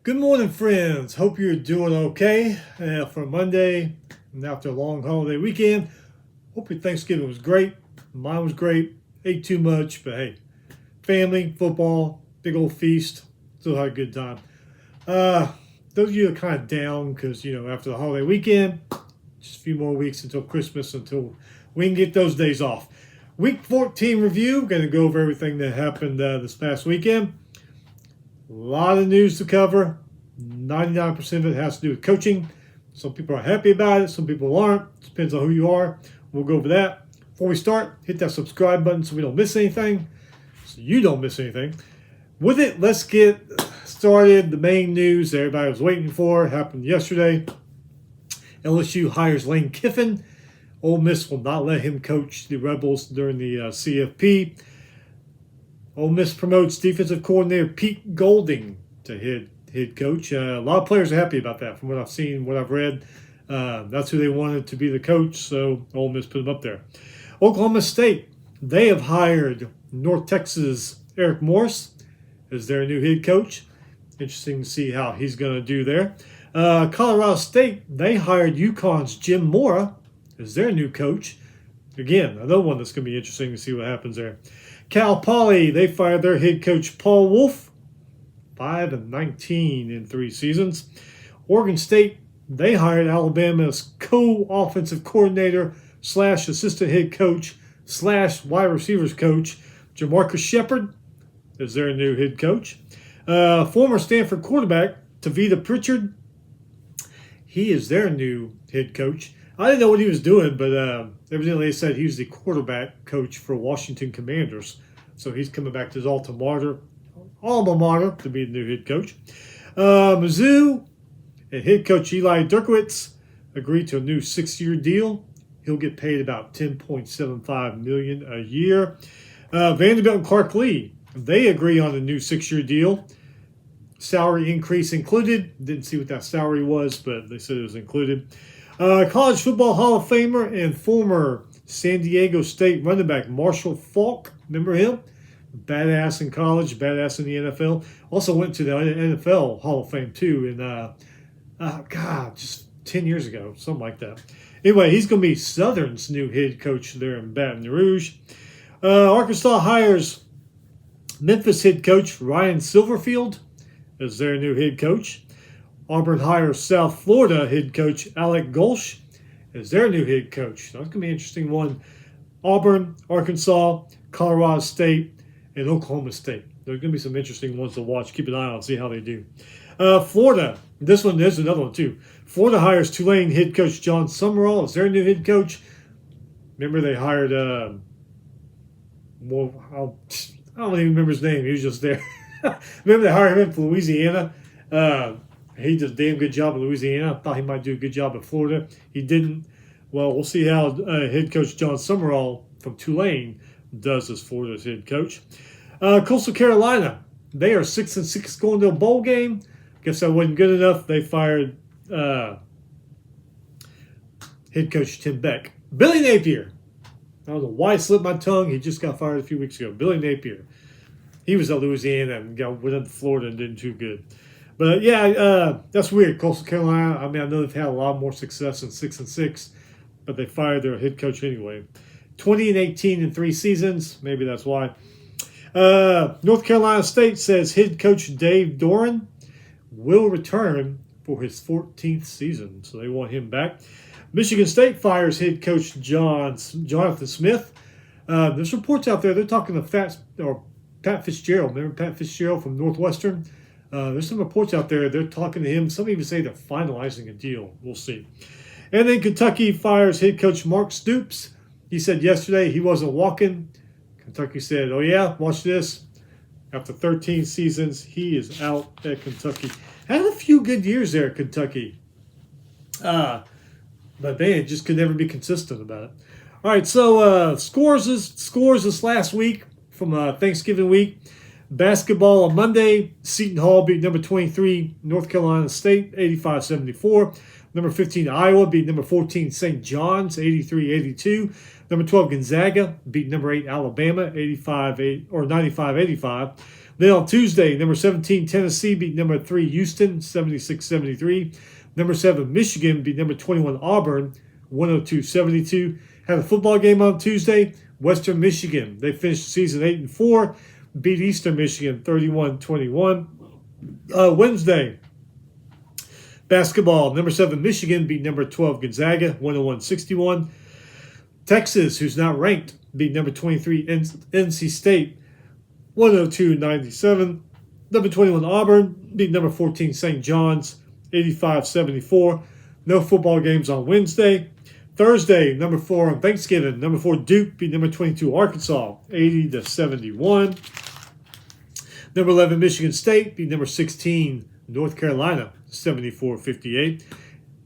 Good morning, friends. Hope you're doing okay for Monday and after a long holiday weekend. Hope your Thanksgiving was great. Mine was great. Ate too much, but hey, family, football, big old feast. Still had a good time. Those of you are kind of down because, after the holiday weekend, just a few more weeks until Christmas until we can get those days off. Week 14 review. Going to go over everything that happened this past weekend. A lot of news to cover. 99% of it has to do with coaching. Some people are happy about it. Some people aren't. Depends on who you are. We'll go over that. Before we start, hit that subscribe button so we don't miss anything. So you don't miss anything. With it, let's get started. The main news everybody was waiting for happened yesterday. LSU hires Lane Kiffin. Ole Miss will not let him coach the Rebels during the CFP. Ole Miss promotes defensive coordinator Pete Golding to head coach. A lot of players are happy about that from what I've seen, what I've read. That's who they wanted to be the coach, so Ole Miss put him up there. Oklahoma State, they have hired North Texas' Eric Morris as their new head coach. Interesting to see how he's going to do there. Colorado State, they hired UConn's Jim Mora as their new coach. Again, another one that's going to be interesting to see what happens there. Cal Poly, they fired their head coach Paul Wolf, 5-19 in 3 seasons. Oregon State, they hired Alabama's co-offensive coordinator / assistant head coach / wide receivers coach Jamarcus Shepard as their new head coach. Former Stanford quarterback Tavita Pritchard, he is their new head coach. I didn't know what he was doing, but evidently they said he was the quarterback coach for Washington Commanders. So he's coming back to his alma mater to be the new head coach. Mizzou and head coach Eli Dirkowitz agreed to a new 6-year deal. He'll get paid about $10.75 million a year. Vanderbilt and Clark Lee, they agree on a new 6-year deal. Salary increase included. Didn't see what that salary was, but they said it was included. College Football Hall of Famer and former San Diego State running back Marshall Faulk. Remember him? Badass in college, badass in the NFL. Also went to the NFL Hall of Fame too just 10 years ago, something like that. Anyway, he's going to be Southern's new head coach there in Baton Rouge. Arkansas hires Memphis head coach Ryan Silverfield as their new head coach. Auburn hires South Florida head coach Alec Golsh as their new head coach. That's going to be an interesting one. Auburn, Arkansas, Colorado State, and Oklahoma State. There's going to be some interesting ones to watch. Keep an eye on, see how they do. Florida, there's another one too. Florida hires Tulane head coach John Summerall as their new head coach. Remember they hired, I don't even remember his name. He was just there. Remember they hired him from Louisiana. He did a damn good job in Louisiana. I thought he might do a good job in Florida. He didn't. Well, we'll see how head coach John Summerall from Tulane does as Florida's head coach. Coastal Carolina, they are 6-6 going to a bowl game. Guess that wasn't good enough. They fired head coach Tim Beck. Billy Napier. I don't know why it slipped my tongue. He just got fired a few weeks ago. Billy Napier. He was at Louisiana and went up to Florida and didn't do good. But that's weird. Coastal Carolina, I know they've had a lot more success in 6-6, but they fired their head coach anyway. 20-18 in 3 seasons. Maybe that's why. North Carolina State says head coach Dave Doran will return for his 14th season, so they want him back. Michigan State fires head coach Jonathan Smith. There's reports out there. They're talking to Pat Fitzgerald. Remember Pat Fitzgerald from Northwestern? There's some reports out there. They're talking to him. Some even say they're finalizing a deal. We'll see. And then Kentucky fires head coach Mark Stoops. He said yesterday he wasn't walking. Kentucky said, oh yeah, watch this. After 13 seasons, he is out at Kentucky. Had a few good years there at Kentucky. But man, just could never be consistent about it. All right, so scores this last week from Thanksgiving week. Basketball on Monday, Seton Hall beat number 23 North Carolina State 85-74. Number 15 Iowa beat number 14 St. John's 83-82. Number 12 Gonzaga beat number 8 Alabama 95-85. Then on Tuesday, number 17, Tennessee beat number 3, Houston, 76-73. Number 7, Michigan beat number 21, Auburn, 102-72. Had a football game on Tuesday. Western Michigan, they finished the season 8-4, beat Eastern Michigan 31-21. Wednesday, basketball, number 7, Michigan beat number 12, Gonzaga, 101-61. Texas, who's not ranked, beat number 23, NC State, 102-97. Number 21, Auburn beat number 14, St. John's, 85-74. No football games on Wednesday. Thursday, number 4 on Thanksgiving, number 4, Duke beat number 22, Arkansas, 80-71. Number 11, Michigan State beat number 16, North Carolina, 74-58.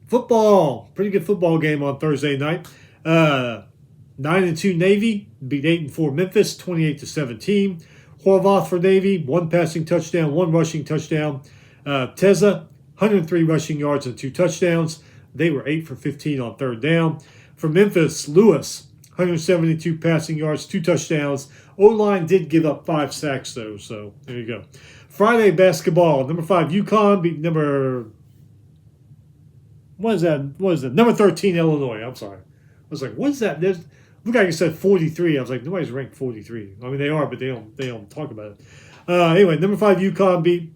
Football, pretty good football game on Thursday night. 9-2 Navy beat 8-4 Memphis, 28-17. Horvath for Navy, 1 passing touchdown, 1 rushing touchdown. Teza, 103 rushing yards and 2 touchdowns. They were 8 for 15 on third down. For Memphis, Lewis, 172 passing yards, 2 touchdowns. O-line did give up 5 sacks, though, so there you go. Friday basketball, number 5, UConn beat number, what is that? Number 13, Illinois. I'm sorry. I was like, what is that? Look like you said 43. I was like, nobody's ranked 43. I mean, they are, but they don't talk about it. Anyway, number 5, UConn beat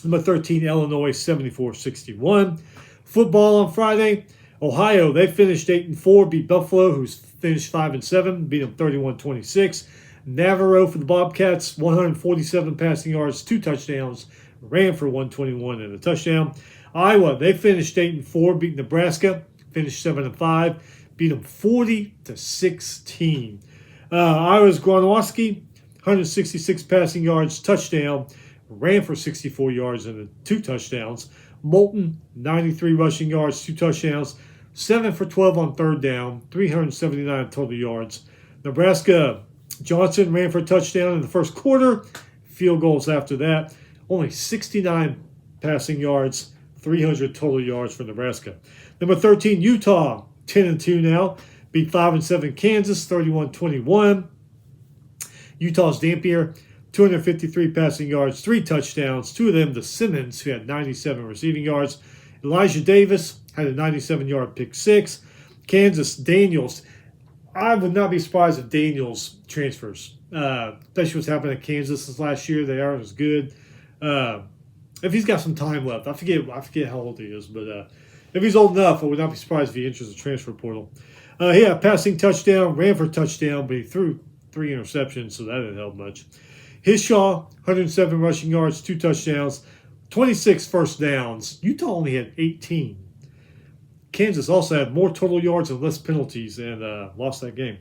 number 13, Illinois, 74-61. Football on Friday, Ohio, they finished 8-4, beat Buffalo, who's finished 5-7, beat them 31-26. Navarro for the Bobcats, 147 passing yards, 2 touchdowns, ran for 121 and a touchdown. Iowa, they finished 8-4, beat Nebraska, finished 7-5, beat them 40-16. Iowa's Gronowski, 166 passing yards, touchdown, ran for 64 yards and 2 touchdowns. Moulton, 93 rushing yards, 2 touchdowns, 7 for 12 on third down, 379 total yards. Nebraska, Johnson ran for a touchdown in the first quarter, field goals after that. Only 69 passing yards, 300 total yards for Nebraska. Number 13, Utah, 10-2 now, beat 5-7 Kansas, 31-21. Utah's Dampier, 253 passing yards, 3 touchdowns, 2 of them to Simmons, who had 97 receiving yards. Elijah Davis had a 97-yard pick 6. Kansas, Daniels. I would not be surprised if Daniels transfers. Especially what's happened at Kansas this last year. They aren't as good. If he's got some time left. I forget how old he is, but if he's old enough, I would not be surprised if he enters the transfer portal. Passing touchdown, ran for a touchdown, but he threw 3 interceptions, so that didn't help much. Hishaw, 107 rushing yards, 2 touchdowns, 26 first downs. Utah only had 18. Kansas also had more total yards and less penalties and lost that game.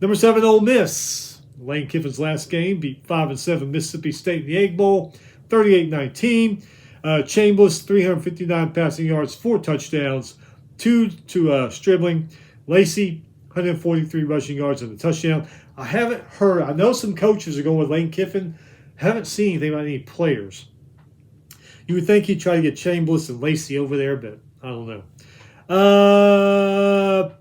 Number 7, Ole Miss. Lane Kiffin's last game beat 5-7 Mississippi State in the Egg Bowl, 38-19. Chambliss, 359 passing yards, 4 touchdowns, 2 to Stribling. Lacey, 143 rushing yards and a touchdown. I haven't heard. I know some coaches are going with Lane Kiffin. Haven't seen anything about any players. You would think he'd try to get Chambliss and Lacey over there, but I don't know.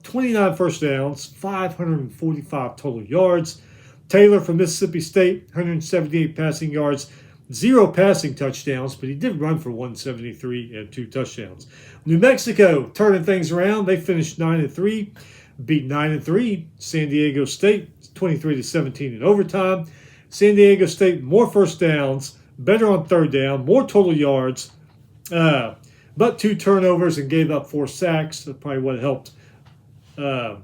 29 first downs, 545 total yards. Taylor from Mississippi State, 178 passing yards, 0 passing touchdowns, but he did run for 173 and 2 touchdowns. New Mexico turning things around. They finished 9-3, beat 9-3 San Diego State, 23-17 in overtime. San Diego State, more first downs, better on third down, more total yards, but 2 turnovers and gave up 4 sacks. That's probably what helped New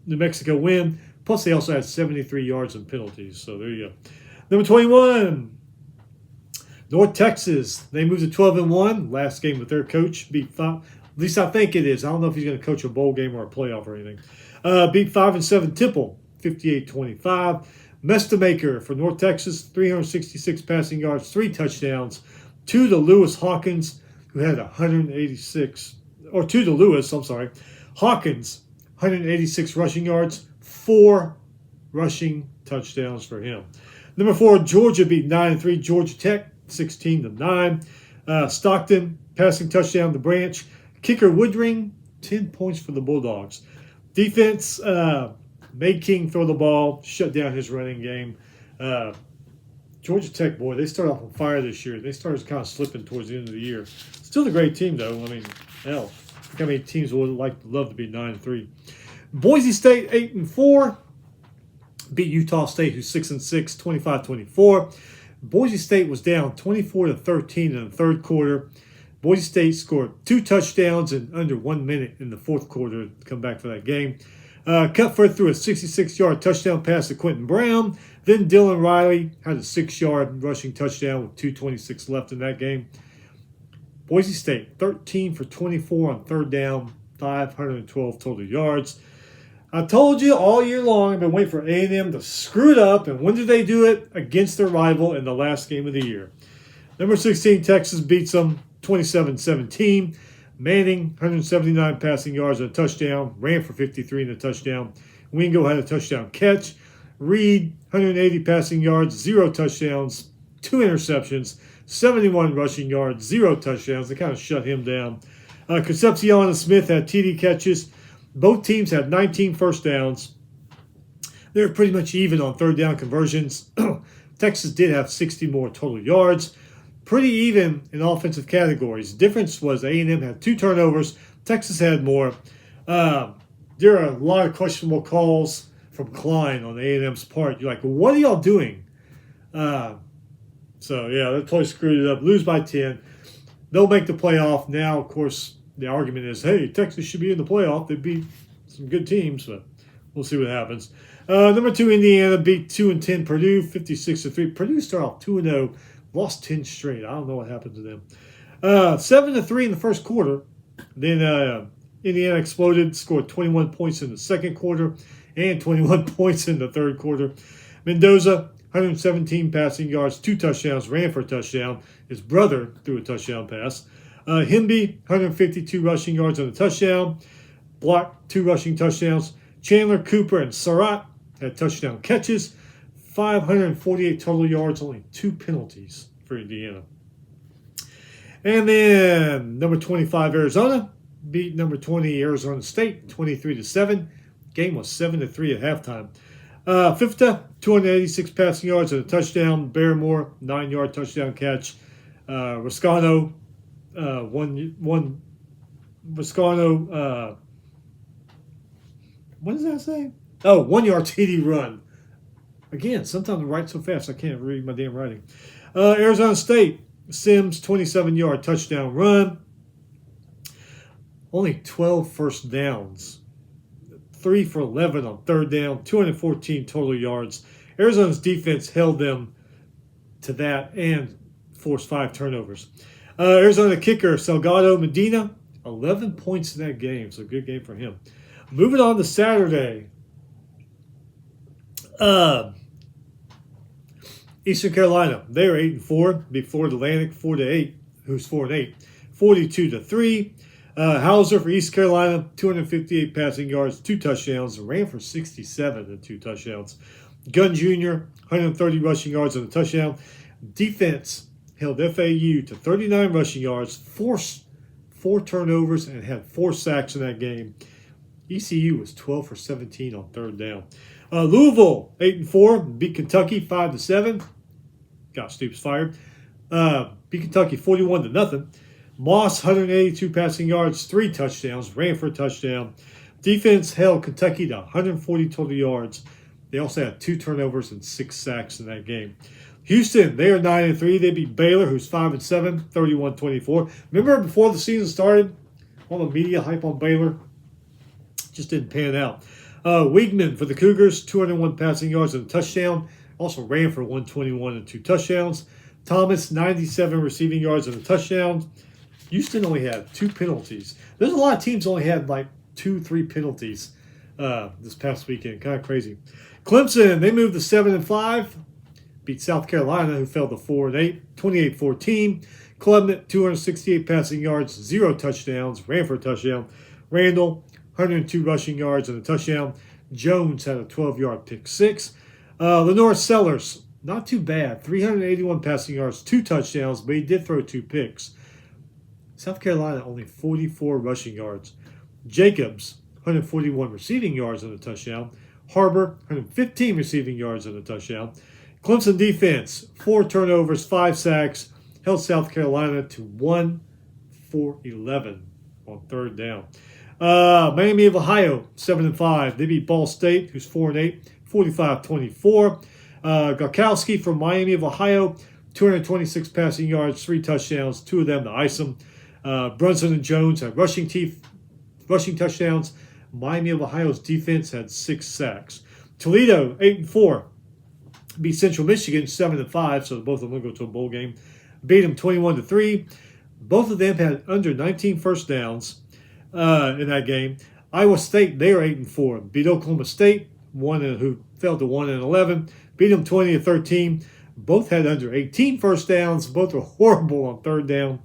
Mexico win. Plus, they also had 73 yards and penalties. So there you go. Number 21, North Texas. They moved to 12-1. Last game with their coach. Beat 5. At least I think it is. I don't know if he's going to coach a bowl game or a playoff or anything. Beat 5-7 Temple, 58-25. Mestamaker for North Texas, 366 passing yards, 3 touchdowns. 2 to Lewis Hawkins, who had 186. Or 2 to Lewis, I'm sorry. Hawkins, 186 rushing yards, 4 rushing touchdowns for him. Number 4, Georgia beat 9-3 Georgia Tech, 16-9. Stockton, passing touchdown to Branch. Kicker Woodring, 10 points for the Bulldogs. Defense, made King throw the ball, shut down his running game. Georgia Tech, boy, they started off on fire this year. They started kind of slipping towards the end of the year. Still a great team, though. I mean, hell, look how many teams would love to be 9-3. Boise State 8-4 beat Utah State, who's 6-6, 25-24. Boise State was down 24-13 in the third quarter. Boise State scored 2 touchdowns in under 1 minute in the fourth quarter to come back for that game. Cutford threw a 66-yard touchdown pass to Quentin Brown. Then Dylan Riley had a 6-yard rushing touchdown with 2:26 left in that game. Boise State, 13 for 24 on third down, 512 total yards. I told you all year long I've been waiting for A&M to screw it up, and when did they do it? Against their rival in the last game of the year. Number 16, Texas beats them 27-17. Manning, 179 passing yards and a touchdown, ran for 53 and a touchdown. Wingo had a touchdown catch. Reed, 180 passing yards, 0 touchdowns, 2 interceptions, 71 rushing yards, 0 touchdowns. They kind of shut him down. Concepcion and Smith had TD catches. Both teams had 19 first downs. They were pretty much even on third down conversions. Texas did have 60 more total yards. Pretty even in offensive categories. The difference was A&M had 2 turnovers. Texas had more. There are a lot of questionable calls from Klein on A&M's part. You're like, well, what are y'all doing? So, yeah, they totally screwed it up. Lose by 10. They'll make the playoff. Now, of course, the argument is, hey, Texas should be in the playoff. They beat some good teams, but we'll see what happens. Number 2, Indiana beat 2-10 Purdue, 56-3. Purdue started off 2-0, lost 10 straight. I don't know what happened to them. 7-3 in the first quarter. Then Indiana exploded, scored 21 points in the second quarter and 21 points in the third quarter. Mendoza, 117 passing yards, 2 touchdowns, ran for a touchdown. His brother threw a touchdown pass. Himby, 152 rushing yards and a touchdown. Blocked 2 rushing touchdowns. Chandler, Cooper, and Surratt had touchdown catches. 548 total yards, only 2 penalties for Indiana. And then number 25, Arizona beat number 20, Arizona State, 23-7. Game was 7-3 at halftime. Fifta, 286 passing yards and a touchdown. Barrymore, 9-yard touchdown catch. Riscano, Riscano, what does that say? Oh, 1-yard TD run. Again, sometimes I write so fast I can't read my damn writing. Arizona State, Sims, 27-yard touchdown run. Only 12 first downs. 3 for 11 on third down, 214 total yards. Arizona's defense held them to that and forced 5 turnovers. Arizona kicker, Salgado Medina, 11 points in that game, so good game for him. Moving on to Saturday. Eastern Carolina, they are 8-4, beat Florida Atlantic 4-8, who's 4-8, 42-3. Hauser for East Carolina, 258 passing yards, 2 touchdowns, ran for 67 and 2 touchdowns. Gunn Jr., 130 rushing yards and a touchdown. Defense held FAU to 39 rushing yards, forced 4 turnovers, and had 4 sacks in that game. ECU was 12 for 17 on third down. Louisville, 8-4, beat Kentucky 5-7. Got Stoops fired. Beat Kentucky 41-0. Moss, 182 passing yards, 3 touchdowns, ran for a touchdown. Defense held Kentucky to 140 total yards. They also had 2 turnovers and 6 sacks in that game. Houston, they are 9-3. They beat Baylor, who's 5-7, 31-24. Remember before the season started, all the media hype on Baylor just didn't pan out. Weigman for the Cougars, 201 passing yards and a touchdown. Also ran for 121 and 2 touchdowns. Thomas, 97 receiving yards and a touchdown. Houston only had 2 penalties. There's a lot of teams only had like 2-3 penalties this past weekend. Kind of crazy. Clemson, they moved to 7-5. Beat South Carolina, who fell to 4-8, 28-14. Klubnik, 268 passing yards, 0 touchdowns, ran for a touchdown. Randall, 102 rushing yards and a touchdown. Jones had a 12-yard pick 6. Lenore Sellers, not too bad. 381 passing yards, 2 touchdowns, but he did throw 2 picks. South Carolina, only 44 rushing yards. Jacobs, 141 receiving yards and a touchdown. Harbor, 115 receiving yards and a touchdown. Clemson defense, 4 turnovers, 5 sacks, held South Carolina to 1 for 11 on third down. Miami of Ohio, 7-5. They beat Ball State, who's 4-8, 45-24. Gurkowski from Miami of Ohio, 226 passing yards, 3 touchdowns, 2 of them to ice them. Brunson and Jones had rushing touchdowns. Miami of Ohio's defense had 6 sacks. Toledo, 8-4. Beat Central Michigan 7-5, so both of them will go to a bowl game. Beat them 21-3. Both of them had under 19 first downs in that game. Iowa State, they are 8-4. Beat Oklahoma State, who fell to 1-11. Beat them 20-13. Both had under 18 first downs. Both were horrible on third down.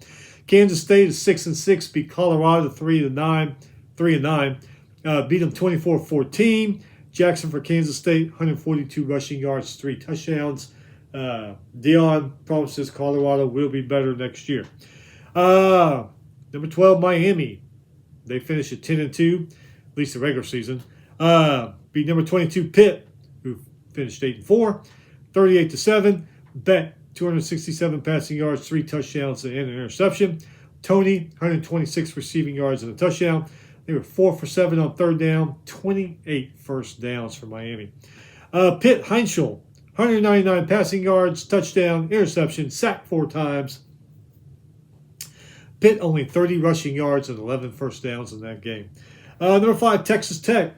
Kansas State is 6-6. Beat Colorado 3-9. Beat them 24-14. Jackson for Kansas State, 142 rushing yards, 3 touchdowns. Dion promises Colorado will be better next year. Number 12, Miami. They finished at 10-2, at least the regular season. Beat number 22, Pitt, who finished 8-4, 38-7. Bet, 267 passing yards, 3 touchdowns, and an interception. Tony, 126 receiving yards and a touchdown. They were 4 for 7 on third down, 28 first downs for Miami. Pitt, Heinschel, 199 passing yards, touchdown, interception, sacked 4 times. Pitt only 30 rushing yards and 11 first downs in that game. Number 5, Texas Tech.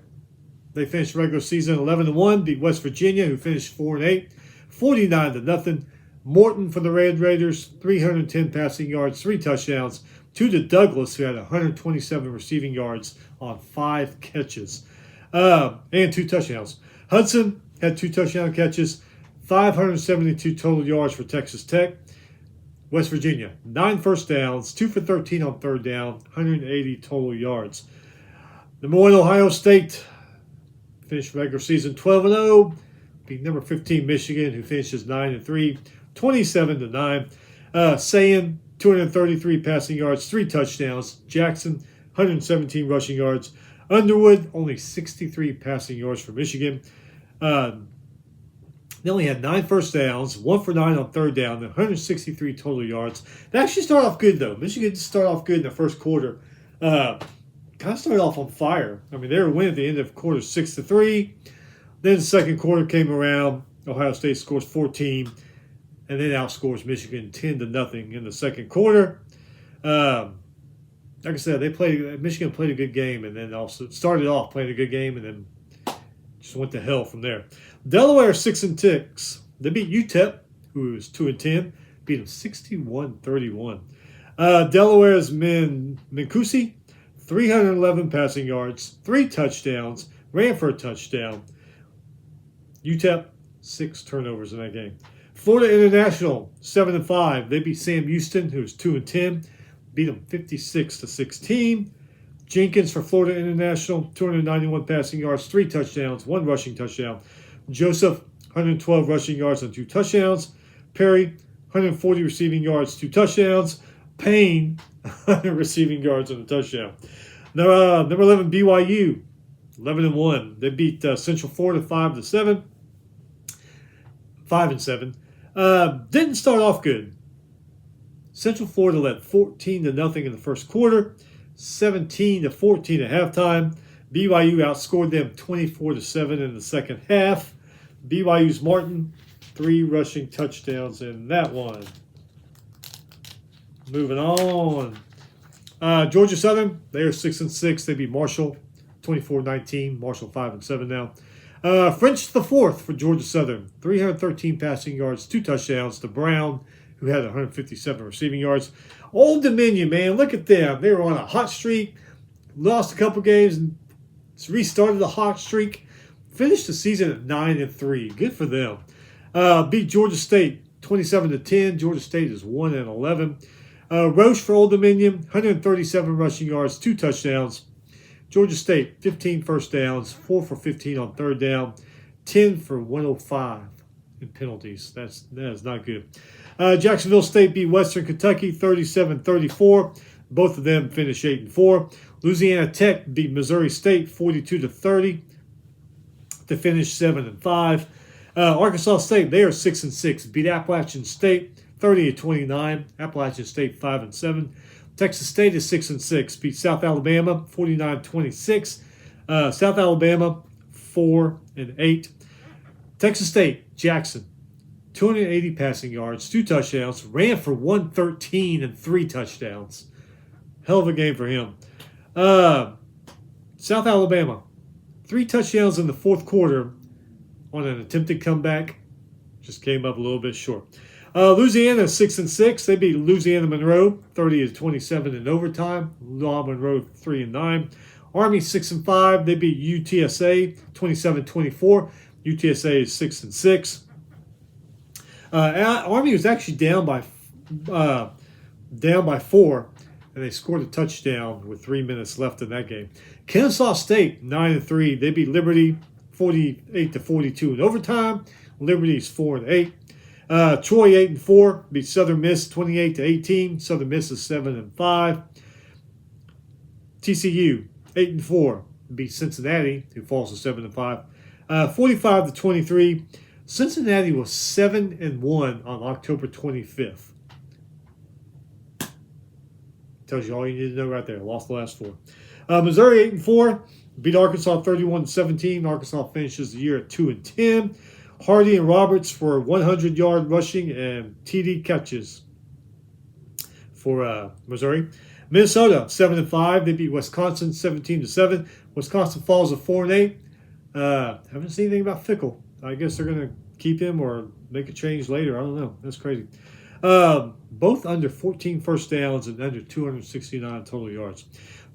They finished regular season 11-1, beat West Virginia, who finished 4-8, 49-0. Morton for the Red Raiders, 310 passing yards, 3 touchdowns. 2 to Douglas, who had 127 receiving yards on 5 catches and 2 touchdowns. Hudson had 2 touchdown catches, 572 total yards for Texas Tech. West Virginia, 9 first downs, 2 for 13 on third down, 180 total yards. Number 1, Ohio State finished regular season 12-0, beat number 15 Michigan, who finishes 9-3, 27-9. Sayin, 233 passing yards, 3 touchdowns. Jackson, 117 rushing yards. Underwood, only 63 passing yards for Michigan. They only had 9 first downs, 1 for 9 on third down, 163 total yards. They actually started off good, though. Michigan did start off good in the first quarter. Kind of started off on fire. I mean, they were winning at the end of quarter 6-3. Then the second quarter came around. Ohio State scores 14. And then outscores Michigan 10-0 in the second quarter. Like I said, Michigan played a good game, and then also started off playing a good game, and then just went to hell from there. Delaware 6-6. They beat UTEP, who was 2-10, beat them 61-31. Delaware's Mincusi, 311 passing yards, 3 touchdowns, ran for a touchdown. UTEP, 6 turnovers in that game. Florida International, 7-5. They beat Sam Houston, who was 2-10. Beat them 56-16. Jenkins for Florida International, 291 passing yards, 3 touchdowns, 1 rushing touchdown. Joseph, 112 rushing yards and 2 touchdowns. Perry, 140 receiving yards, 2 touchdowns. Payne, 100 receiving yards and a touchdown. Number 11, BYU, 11-1. They beat Central Florida 5-7. 5-7. Didn't start off good. Central Florida led 14-0 in the first quarter, 17-14 at halftime. BYU outscored them 24-7 in the second half. BYU's Martin, 3 rushing touchdowns in that one. Moving on. Georgia Southern, they are 6-6. They beat Marshall 24-19. Marshall 5-7 now. French the fourth for Georgia Southern, 313 passing yards, 2 touchdowns to Brown, who had 157 receiving yards. Old Dominion, man, look at them. They were on a hot streak, lost a couple games, and restarted the hot streak. Finished the season at 9-3. Good for them. Beat Georgia State 27-10. Georgia State is 1-11. Roche for Old Dominion, 137 rushing yards, 2 touchdowns. Georgia State, 15 first downs, 4 for 15 on third down, 10 for 105 in penalties. That is not good. Jacksonville State beat Western Kentucky 37-34. Both of them finished 8-4. Louisiana Tech beat Missouri State 42-30 to finish 7-5. Arkansas State, they are 6-6. Beat Appalachian State 30-29. Appalachian State 5-7. Texas State is 6-6. Beat South Alabama 49-26. South Alabama 4-8. Texas State, Jackson, 280 passing yards, 2 touchdowns, ran for 113 and 3 touchdowns. Hell of a game for him. South Alabama, 3 touchdowns in the fourth quarter on an attempted comeback. Just came up a little bit short. Louisiana 6-6. They beat Louisiana Monroe 30-27 in overtime. Monroe 3-9. Army 6-5. They beat UTSA 27-24. UTSA is 6-6. Army was actually down by 4, and they scored a touchdown with 3 minutes left in that game. Kennesaw State 9-3. They beat Liberty 48-42 in overtime. Liberty's 4-8. Troy 8-4. Beat Southern Miss 28-18. Southern Miss is 7-5. TCU 8-4. Beat Cincinnati, who falls to 7-5. 45-23. Cincinnati was 7-1 on October 25th. Tells you all you need to know right there. Lost the last 4. Missouri 8-4. Beat Arkansas 31-17. Arkansas finishes the year at 2-10. Hardy and Roberts for 100-yard rushing and TD catches for Missouri. Minnesota 7-5. They beat Wisconsin 17-7. Wisconsin falls to 4-8. Haven't seen anything about Fickle. I guess they're going to keep him or make a change later. I don't know. That's crazy. Both under 14 first downs and under 269 total yards.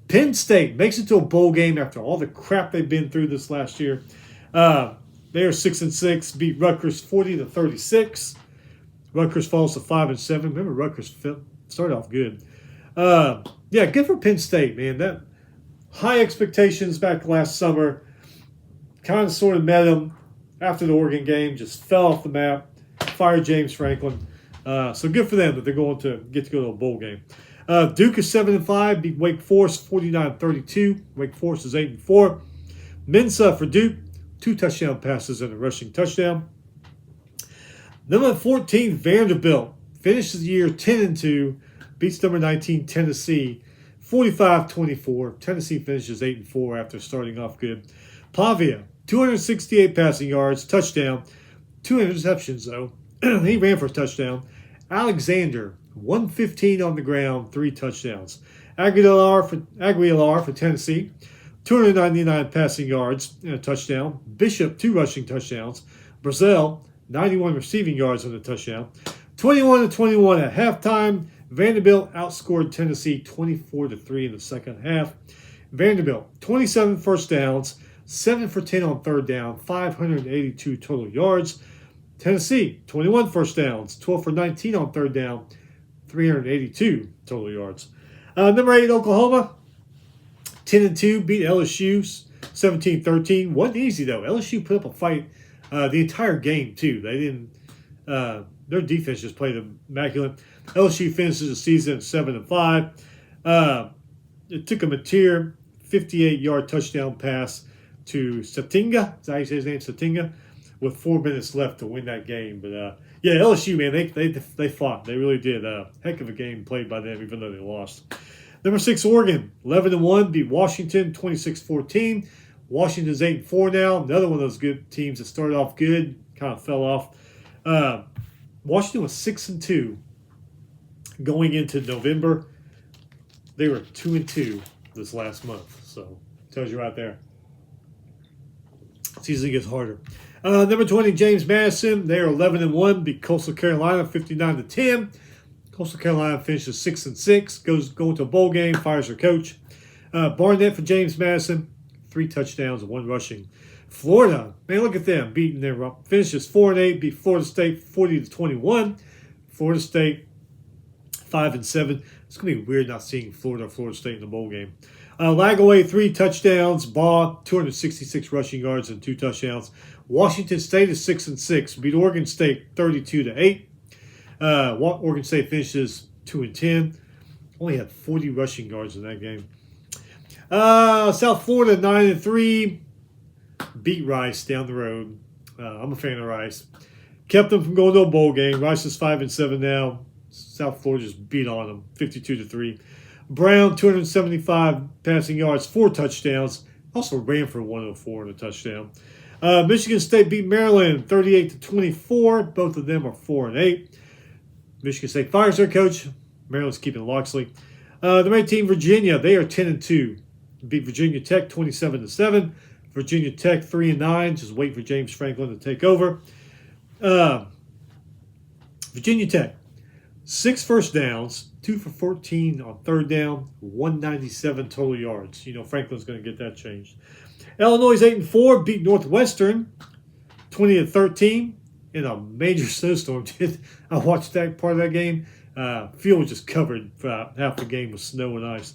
Penn State makes it to a bowl game after all the crap they've been through this last year. They are 6-6. Beat Rutgers 40-36. Rutgers falls to 5-7. Remember, Rutgers started off good. Yeah, good for Penn State, man. That high expectations back last summer kind of sort of met them after the Oregon game. Just fell off the map. Fired James Franklin. So good for them that they're going to get to go to a bowl game. Duke is 7-5. Beat Wake Forest 49-32. Wake Forest is 8-4. Mensa for Duke. 2 touchdown passes and a rushing touchdown. Number 14, Vanderbilt. Finishes the year 10-2. Beats number 19, Tennessee, 45-24. Tennessee finishes 8-4 after starting off good. Pavia, 268 passing yards, touchdown. 2 interceptions, though. He ran for a touchdown. Alexander, 115 on the ground, 3 touchdowns. Aguilar for Tennessee, 299 passing yards and a touchdown. Bishop, 2 rushing touchdowns. Brazil, 91 receiving yards and a touchdown. 21-21 at halftime. Vanderbilt outscored Tennessee 24-3 in the second half. Vanderbilt, 27 first downs, 7 for 10 on third down, 582 total yards. Tennessee, 21 first downs, 12 for 19 on third down, 382 total yards. Number 8, Oklahoma, 10-2, beat LSU 17-13. Wasn't easy, though. LSU put up a fight the entire game, too. They didn't. Their defense just played immaculate. LSU finishes the season at 7-5. It took a Mateer 58-yard touchdown pass to Satinga. Is that how you say his name? Satinga, with 4 minutes left to win that game. But yeah, LSU, man, they fought. They really did. Heck of a game played by them, even though they lost. Number 6, Oregon, 11-1, beat Washington 26-14. Washington's 8-4 now. Another one of those good teams that started off good, kind of fell off. Washington was 6-2 going into November. They were 2-2 this last month. So tells you right there. Season gets harder. Number 20, James Madison. They are 11-1, beat Coastal Carolina 59-10. Coastal Carolina finishes 6-6, going to a bowl game, fires their coach. Barnett for James Madison, 3 touchdowns and 1 rushing. Florida, man, look at them beating their finishes 4-8, beat Florida State 40-21. Florida State 5-7. It's gonna be weird not seeing Florida State in the bowl game. Lagaway 3 touchdowns. Baugh 266 rushing yards and 2 touchdowns. Washington State is 6-6, beat Oregon State 32-8. Oregon State finishes 2-10. Only had 40 rushing yards in that game. South Florida 9-3. Beat Rice down the road. I'm a fan of Rice. Kept them from going to a bowl game. Rice is 5-7 now. South Florida just beat on them, 52-3. Brown, 275 passing yards, 4 touchdowns. Also ran for 104 and a touchdown. Michigan State beat Maryland 38-24. Both of them are 4-8. Michigan State fires their coach. Maryland's keeping Loxley. The main team, Virginia, they are 10-2. Beat Virginia Tech 27-7. Virginia Tech 3-9. Just wait for James Franklin to take over. Virginia Tech, 6 first downs, 2 for 14 on third down, 197 total yards. You know Franklin's going to get that changed. Illinois 8-4, beat Northwestern 20-13 in a major snowstorm. I watched that part of that game. Field was just covered for half the game with snow and ice.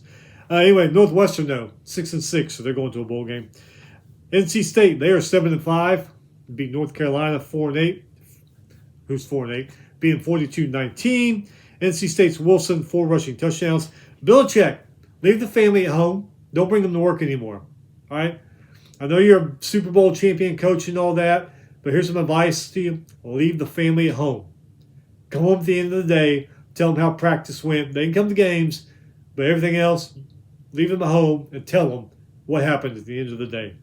Anyway, Northwestern though 6-6, so they're going to a bowl game. NC State, they are 7-5, beat North Carolina 4-8. Who's 4-8? Beating 42-19. NC State's Wilson, 4 rushing touchdowns. Belichick, leave the family at home. Don't bring them to work anymore. All right? I know you're a Super Bowl champion coach and all that, but here's some advice to you. Leave the family at home. Come home at the end of the day. Tell them how practice went. They can come to games, but everything else, leave them at home and tell them what happened at the end of the day.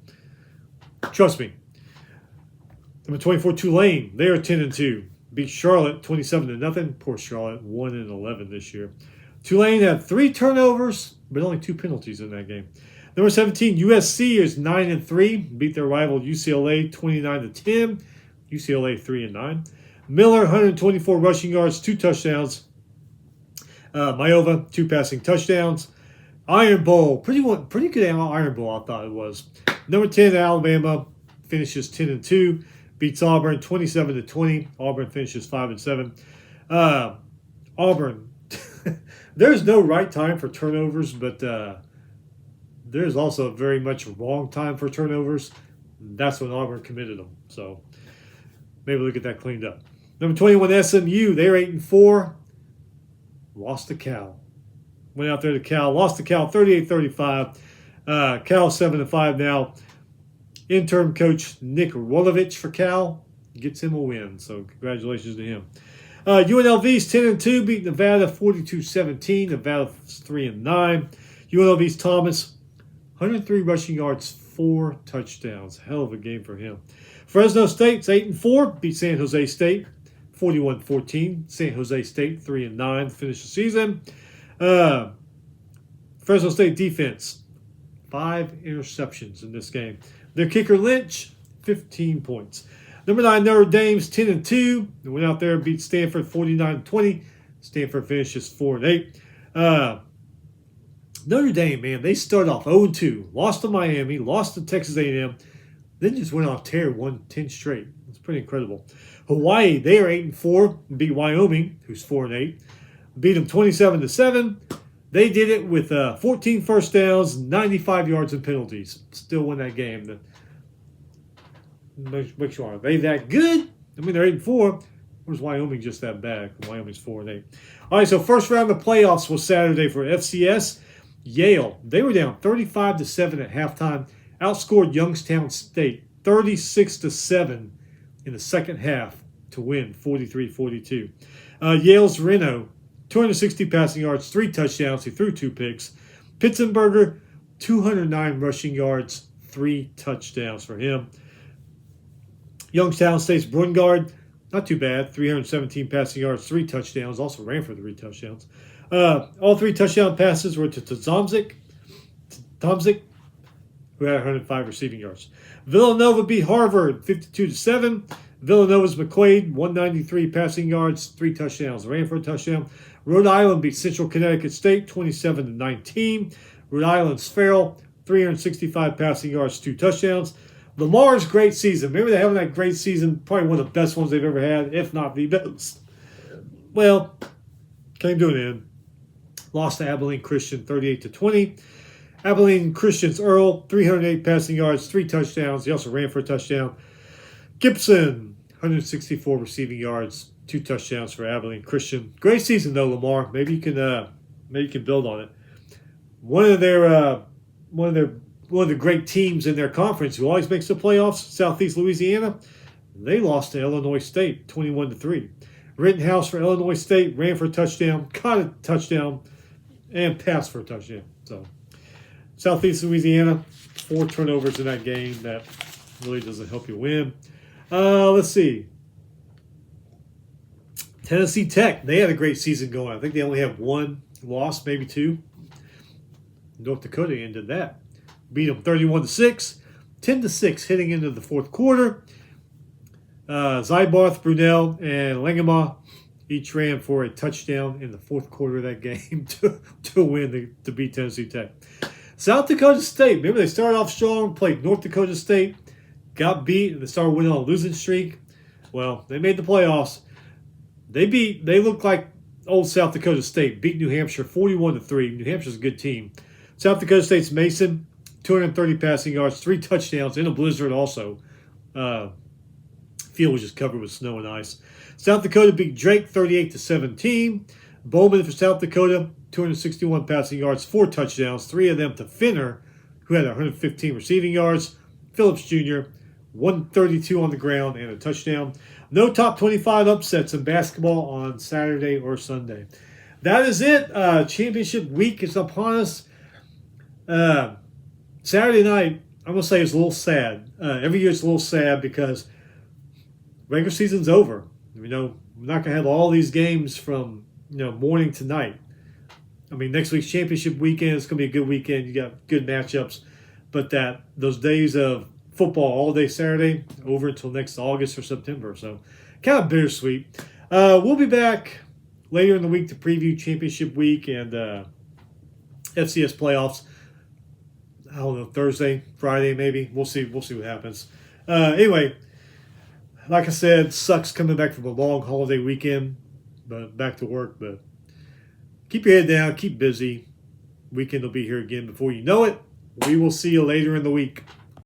Trust me. Number 24, Tulane. They are 10-2. Beat Charlotte 27-0. Poor Charlotte, 1-11 this year. Tulane had 3 turnovers, but only 2 penalties in that game. Number 17, USC is 9-3. Beat their rival UCLA 29-10. UCLA 3-9. Miller 124 rushing yards, 2 touchdowns. Mayova 2 passing touchdowns. Iron Bowl, pretty good Iron Bowl I thought it was. Number 10, Alabama finishes 10-2. Beats Auburn 27-20. Auburn finishes 5-7. Auburn, there's no right time for turnovers, but there's also a very much wrong time for turnovers. That's when Auburn committed them. So maybe we'll get that cleaned up. Number 21, SMU. They're 8-4. Lost to Cal. Went out there to Cal. Lost to Cal 38-35. Cal 7-5 now. Interim coach Nick Rolovich for Cal gets him a win, so congratulations to him. UNLV's 10-2, beat Nevada 42-17. Nevada's 3-9. UNLV's Thomas, 103 rushing yards, 4 touchdowns. Hell of a game for him. Fresno State's 8-4, beat San Jose State 41-14. San Jose State 3-9 to finish the season. Fresno State defense, 5 interceptions in this game. Their kicker, Lynch, 15 points. Number 9, Notre Dame's 10-2. They went out there and beat Stanford 49-20. Stanford finishes 4-8. Notre Dame, man, they started off 0-2. Lost to Miami, lost to Texas A&M, then just went off tear, won 10 straight. It's pretty incredible. Hawaii, they are 8-4. Beat Wyoming, who's 4-8. Beat them 27-7. They did it with 14 first downs, 95 yards and penalties. Still win that game. Make sure, are they that good? I mean, they're 8-4. Where's Wyoming just that bad? Wyoming's 4-8. All right, so first round of the playoffs was Saturday for FCS. Yale, they were down 35-7 at halftime. Outscored Youngstown State 36-7 in the second half to win 43-42. Yale's Reno, 260 passing yards, 3 touchdowns. He threw 2 picks. Pittsburgher, 209 rushing yards, 3 touchdowns for him. Youngstown State's Brungard, not too bad, 317 passing yards, 3 touchdowns. Also ran for 3 touchdowns. All 3 touchdown passes were to Tomzik, who had 105 receiving yards. Villanova beat Harvard 52-7. Villanova's McQuaid, 193 passing yards, 3 touchdowns. Ran for a touchdown. Rhode Island beat Central Connecticut State 27-19. Rhode Island's Farrell, 365 passing yards, 2 touchdowns. Lamar's great season. Remember they having that great season, probably one of the best ones they've ever had, if not the best. Well, came to an end. Lost to Abilene Christian 38-20. Abilene Christian's Earl, 308 passing yards, 3 touchdowns. He also ran for a touchdown. Gibson, 164 receiving yards, 2 touchdowns for Abilene Christian. Great season though, Lamar. Maybe you can build on it. One of the great teams in their conference who always makes the playoffs, Southeast Louisiana, They lost to Illinois State 21-3. Rittenhouse for Illinois State ran for a touchdown, caught a touchdown, and passed for a touchdown. So Southeast Louisiana, 4 turnovers in that game. That really doesn't help you win. Let's see. Tennessee Tech, they had a great season going. I think they only have 1 loss, maybe 2. North Dakota ended that. Beat them 31-6, 10-6 heading into the fourth quarter. Zybarth, Brunell, and Langema each ran for a touchdown in the fourth quarter of that game to win, to beat Tennessee Tech. South Dakota State, remember they started off strong, played North Dakota State, got beat, and they started winning on a losing streak. Well, they made the playoffs. They looked like old South Dakota State, beat New Hampshire 41-3. New Hampshire's a good team. South Dakota State's Mason, 230 passing yards, 3 touchdowns in a blizzard also. Field was just covered with snow and ice. South Dakota beat Drake 38-17. Bowman for South Dakota, 261 passing yards, 4 touchdowns, 3 of them to Finner, who had 115 receiving yards. Phillips Jr., 132 on the ground and a touchdown. No top 25 upsets in basketball on Saturday or Sunday. That is it. Championship week is upon us. Saturday night, I'm going to say it's a little sad. Every year it's a little sad because regular season's over. We're not going to have all these games from morning to night. I mean, next week's championship weekend is going to be a good weekend. You got good matchups, but those days of football all day Saturday over until next August or September. So kind of bittersweet. We'll be back later in the week to preview championship week and FCS playoffs. I don't know, Thursday, Friday, maybe. We'll see what happens. Anyway, like I said, sucks coming back from a long holiday weekend, but back to work. But keep your head down, keep busy. Weekend will be here again before you know it. We will see you later in the week.